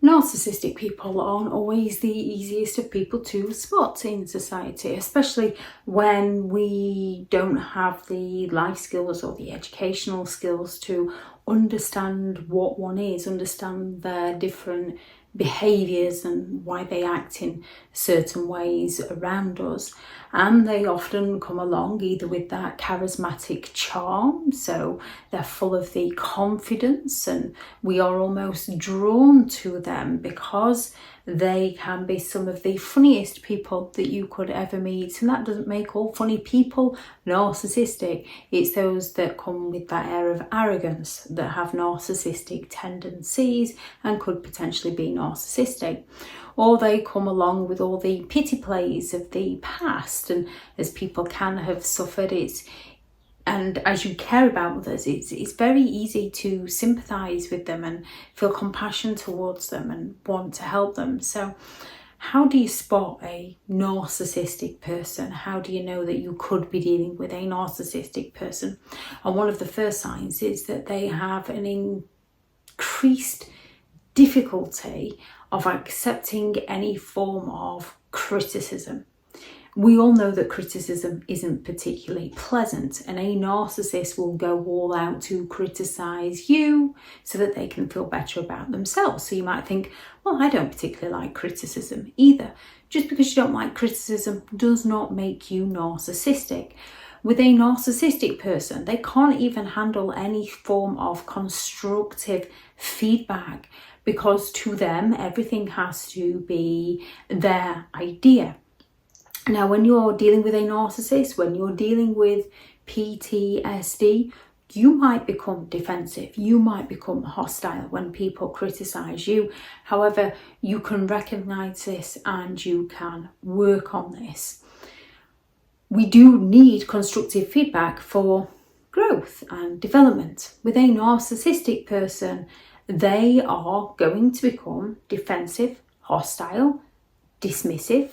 Narcissistic people aren't always the easiest of people to spot in society, especially when we don't have the life skills or the educational skills to understand what one is, understand their different behaviours and why they act in certain ways around us. And they often come along either with that charismatic charm, so they're full of the confidence, and we are almost drawn to them because they can be some of the funniest people that you could ever meet. And that doesn't make all funny people narcissistic. It's those that come with that air of arrogance that have narcissistic tendencies and could potentially be narcissistic. Or they come along with all the pity plays of the past, and as people can have suffered, and as you care about others, it's very easy to sympathise with them and feel compassion towards them and want to help them. So how do you spot a narcissistic person? How do you know that you could be dealing with a narcissistic person? And one of the first signs is that they have an increased difficulty of accepting any form of criticism. We all know that criticism isn't particularly pleasant, and a narcissist will go all out to criticise you so that they can feel better about themselves. So you might think, well, I don't particularly like criticism either. Just because you don't like criticism does not make you narcissistic. With a narcissistic person, they can't even handle any form of constructive feedback because to them, everything has to be their idea. Now, when you're dealing with a narcissist, when you're dealing with PTSD, you might become defensive, you might become hostile when people criticise you. However, you can recognise this and you can work on this. We do need constructive feedback for growth and development. With a narcissistic person, they are going to become defensive, hostile, dismissive,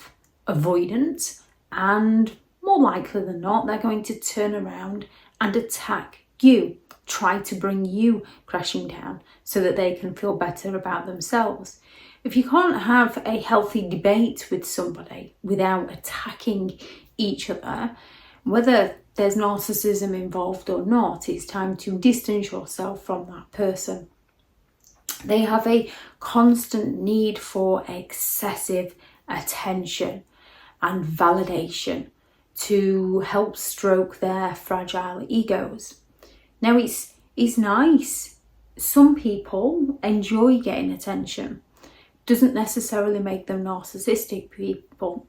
avoidant, and more likely than not, they're going to turn around and attack you, try to bring you crashing down so that they can feel better about themselves. If you can't have a healthy debate with somebody without attacking each other, whether there's narcissism involved or not, it's time to distance yourself from that person. They have a constant need for excessive attention and validation to help stroke their fragile egos. Now, it's nice. Some people enjoy getting attention. Doesn't necessarily make them narcissistic people.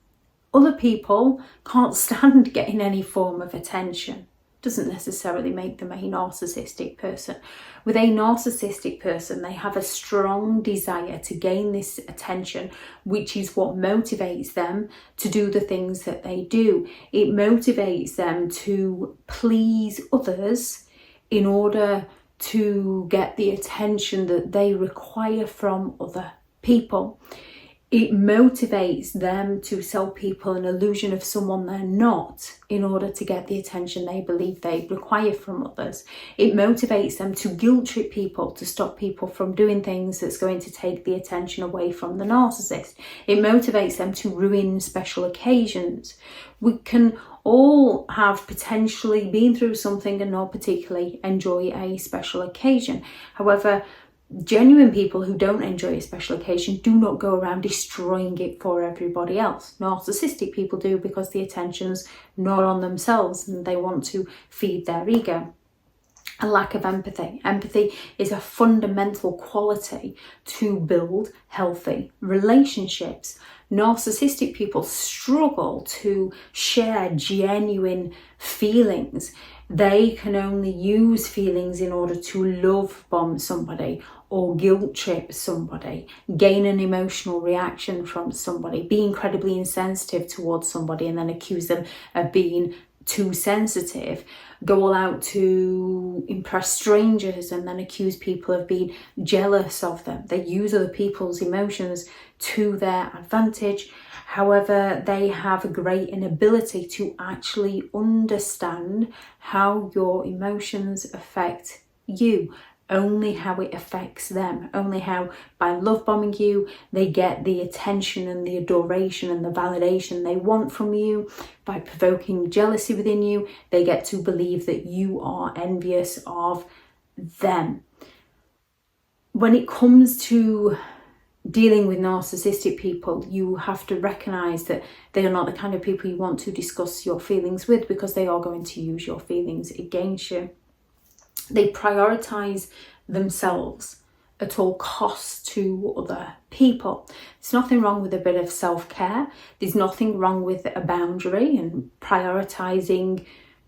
Other people can't stand getting any form of attention. Doesn't necessarily make them a narcissistic person. With a narcissistic person, they have a strong desire to gain this attention, which is what motivates them to do the things that they do. It motivates them to please others in order to get the attention that they require from other people. It motivates them to sell people an illusion of someone they're not in order to get the attention they believe they require from others. It motivates them to guilt trip people to stop people from doing things that's going to take the attention away from the narcissist. It motivates them to ruin special occasions. We can all have potentially been through something and not particularly enjoy a special occasion. However, genuine people who don't enjoy a special occasion do not go around destroying it for everybody else. Narcissistic people do because the attention's not on themselves and they want to feed their ego. A lack of empathy. Empathy is a fundamental quality to build healthy relationships. Narcissistic people struggle to share genuine feelings. They can only use feelings in order to love bomb somebody or guilt trip somebody, gain an emotional reaction from somebody, be incredibly insensitive towards somebody and then accuse them of being too sensitive, go all out to impress strangers and then accuse people of being jealous of them. They use other people's emotions to their advantage. However, they have a great inability to actually understand how your emotions affect you. only how it affects them, only how by love bombing you they get the attention and the adoration and the validation they want from you. By provoking jealousy within you, they get to believe that you are envious of them. When it comes to dealing with narcissistic people, you have to recognise that they are not the kind of people you want to discuss your feelings with, because they are going to use your feelings against you. They prioritise themselves at all costs to other people. There's nothing wrong with a bit of self-care. There's nothing wrong with a boundary and prioritising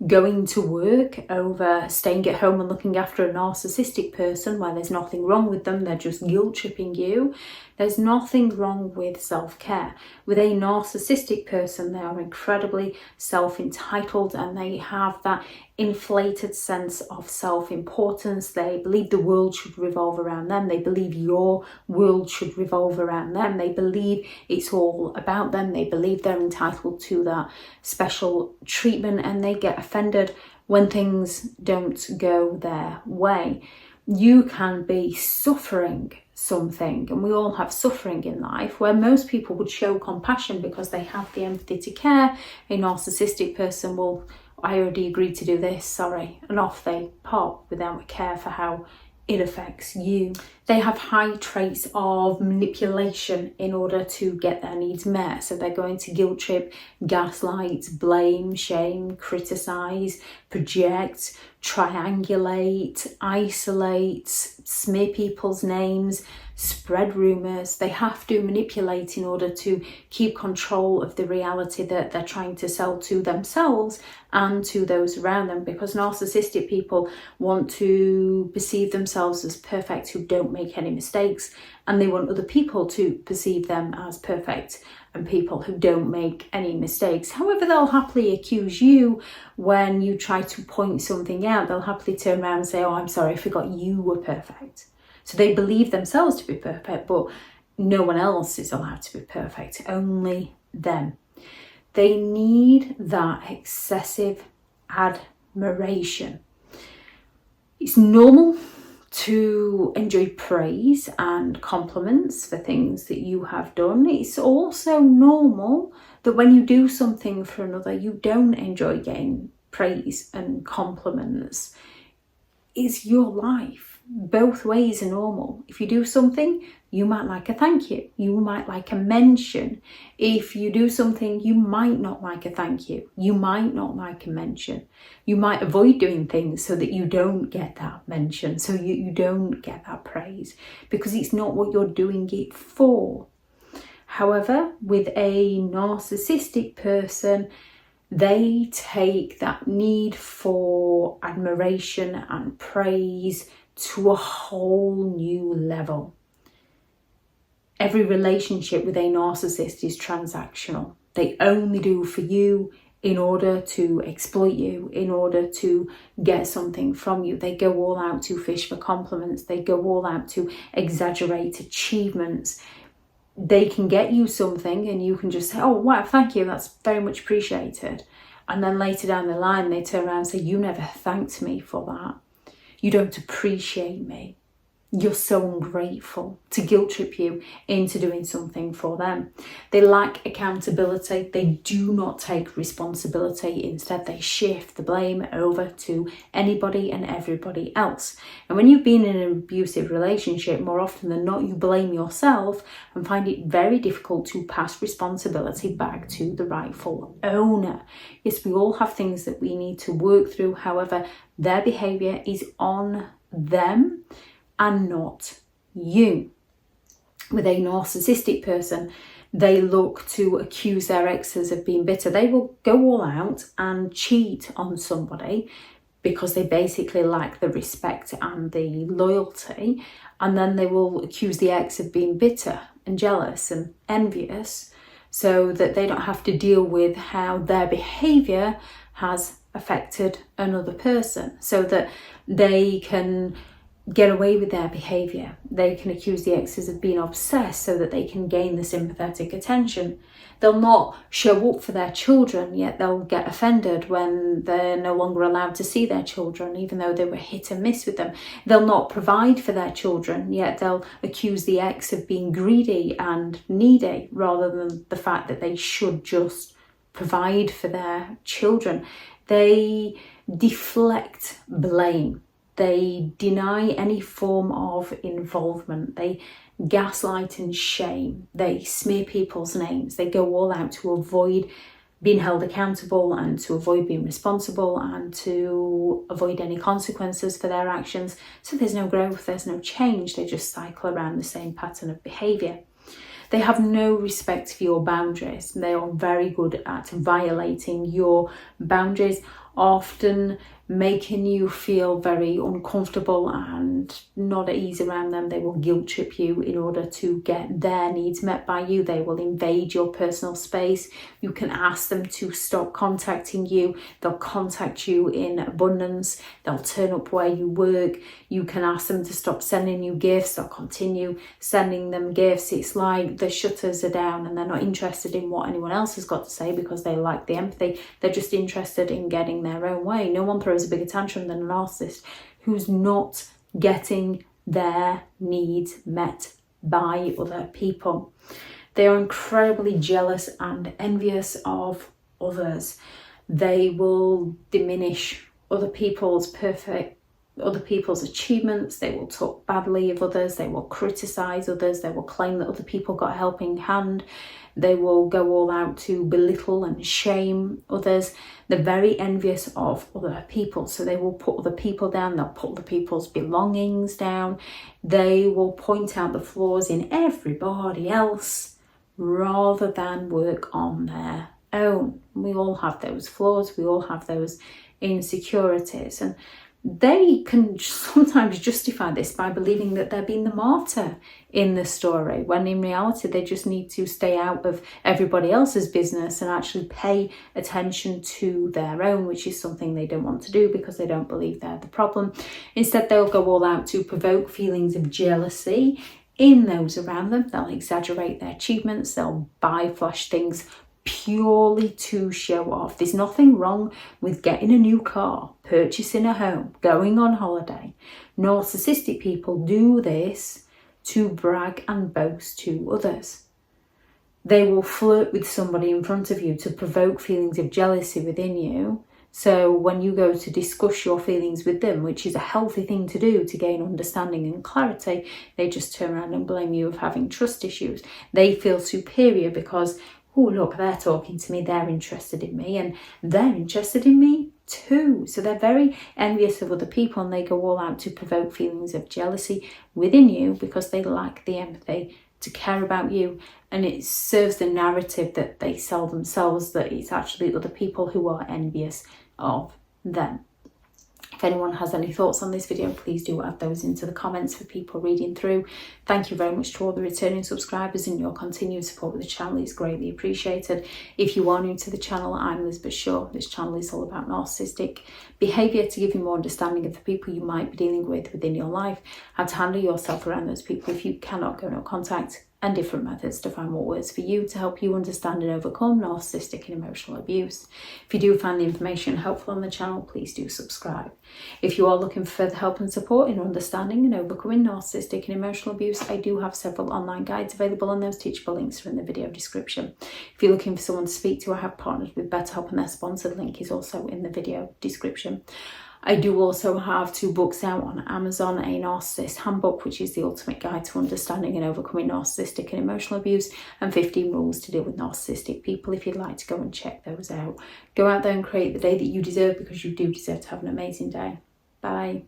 going to work over staying at home and looking after a narcissistic person, where there's nothing wrong with them, they're just guilt tripping you. There's nothing wrong with self-care. With a narcissistic person, they are incredibly self-entitled and they have that inflated sense of self-importance. They believe the world should revolve around them. They believe your world should revolve around them. They believe it's all about them. They believe they're entitled to that special treatment, and they get offended when things don't go their way. You can be suffering something, and we all have suffering in life, where most people would show compassion because they have the empathy to care. A narcissistic person will, I already agreed to do this, sorry, and off they pop without a care for how it affects you. They have high traits of manipulation in order to get their needs met. So they're going to guilt trip, gaslight, blame, shame, criticise, project, triangulate, isolate, smear people's names, spread rumours. They have to manipulate in order to keep control of the reality that they're trying to sell to themselves and to those around them, because narcissistic people want to perceive themselves as perfect, who don't make any mistakes, and they want other people to perceive them as perfect and people who don't make any mistakes. However, they'll happily accuse you when you try to point something out. They'll happily turn around and say, oh, I'm sorry, I forgot you were perfect. So they believe themselves to be perfect, but no one else is allowed to be perfect, only them. They need that excessive admiration. It's normal to enjoy praise and compliments for things that you have done. It's also normal that when you do something for another, you don't enjoy getting praise and compliments. It's your life. Both ways are normal. If you do something, you might like a thank you. You might like a mention. If you do something, you might not like a thank you. You might not like a mention. You might avoid doing things so that you don't get that mention, so you don't get that praise, because it's not what you're doing it for. However, with a narcissistic person, they take that need for admiration and praise to a whole new level. Every relationship with a narcissist is transactional. They only do for you in order to exploit you, in order to get something from you. They go all out to fish for compliments. They go all out to exaggerate achievements. They can get you something and you can just say, oh, wow, thank you, that's very much appreciated. And then later down the line, they turn around and say, you never thanked me for that. You don't appreciate me. You're so ungrateful, to guilt trip you into doing something for them. They lack accountability. They do not take responsibility. Instead, they shift the blame over to anybody and everybody else. And when you've been in an abusive relationship, more often than not, you blame yourself and find it very difficult to pass responsibility back to the rightful owner. Yes, we all have things that we need to work through. However, their behaviour is on them and not you. With a narcissistic person, they look to accuse their exes of being bitter. They will go all out and cheat on somebody because they basically lack the respect and the loyalty, and then they will accuse the ex of being bitter and jealous and envious, so that they don't have to deal with how their behaviour has affected another person, so that they can get away with their behaviour. They can accuse the exes of being obsessed so that they can gain the sympathetic attention. They'll not show up for their children, yet they'll get offended when they're no longer allowed to see their children, even though they were hit and miss with them. They'll not provide for their children, yet they'll accuse the ex of being greedy and needy, rather than the fact that they should just provide for their children. They deflect blame. They deny any form of involvement. They gaslight and shame. They smear people's names. They go all out to avoid being held accountable and to avoid being responsible and to avoid any consequences for their actions. So there's no growth, there's no change. They just cycle around the same pattern of behaviour. They have no respect for your boundaries. They are very good at violating your boundaries, often making you feel very uncomfortable and not at ease around them. They will guilt trip you in order to get their needs met by you. They will invade your personal space. You can ask them to stop contacting you. They'll contact you in abundance. They'll turn up where you work. You can ask them to stop sending you gifts. They'll continue sending them gifts. It's like the shutters are down and they're not interested in what anyone else has got to say because they lack the empathy. They're just interested in getting their own way. No one throws a bigger tantrum than a narcissist who's not getting their needs met by other people. They are incredibly jealous and envious of others. They will diminish other people's achievements. They will talk badly of others. They will criticize others. They will claim that other people got a helping hand. They will go all out to belittle and shame others. They're very envious of other people. So they will put other people down. They'll put other people's belongings down. They will point out the flaws in everybody else rather than work on their own. We all have those flaws. We all have those insecurities. And they can sometimes justify this by believing that they're being the martyr in the story, when in reality they just need to stay out of everybody else's business and actually pay attention to their own, which is something they don't want to do because they don't believe they're the problem. Instead, they'll go all out to provoke feelings of jealousy in those around them. They'll exaggerate their achievements. They'll buy flash things purely to show off. There's nothing wrong with getting a new car, purchasing a home, going on holiday. Narcissistic people do this to brag and boast to others. They will flirt with somebody in front of you to provoke feelings of jealousy within you. So when you go to discuss your feelings with them, which is a healthy thing to do to gain understanding and clarity, they just turn around and blame you of having trust issues. They feel superior because, oh, look, they're talking to me, they're interested in me, and they're interested in me too. So they're very envious of other people and they go all out to provoke feelings of jealousy within you because they lack the empathy to care about you. And it serves the narrative that they sell themselves, that it's actually other people who are envious of them. If anyone has any thoughts on this video, please do add those into the comments for people reading through. Thank you very much to all the returning subscribers, and your continued support with the channel is greatly appreciated. If you are new to the channel, I'm Elizabeth Shaw. This channel is all about narcissistic behaviour to give you more understanding of the people you might be dealing with within your life, how to handle yourself around those people if you cannot go no contact, and different methods to find what works for you to help you understand and overcome narcissistic and emotional abuse. If you do find the information helpful on the channel, please do subscribe. If you are looking for further help and support in understanding and overcoming narcissistic and emotional abuse, I do have several online guides available, and those teachable links are in the video description. If you're looking for someone to speak to, I have partnered with BetterHelp, and their sponsored link is also in the video description. I do also have 2 books out on Amazon, a Narcissists Handbook, which is the ultimate guide to understanding and overcoming narcissistic and emotional abuse, and 15 rules to deal with narcissistic people. If you'd like to go and check those out, go out there and create the day that you deserve, because you do deserve to have an amazing day. Bye.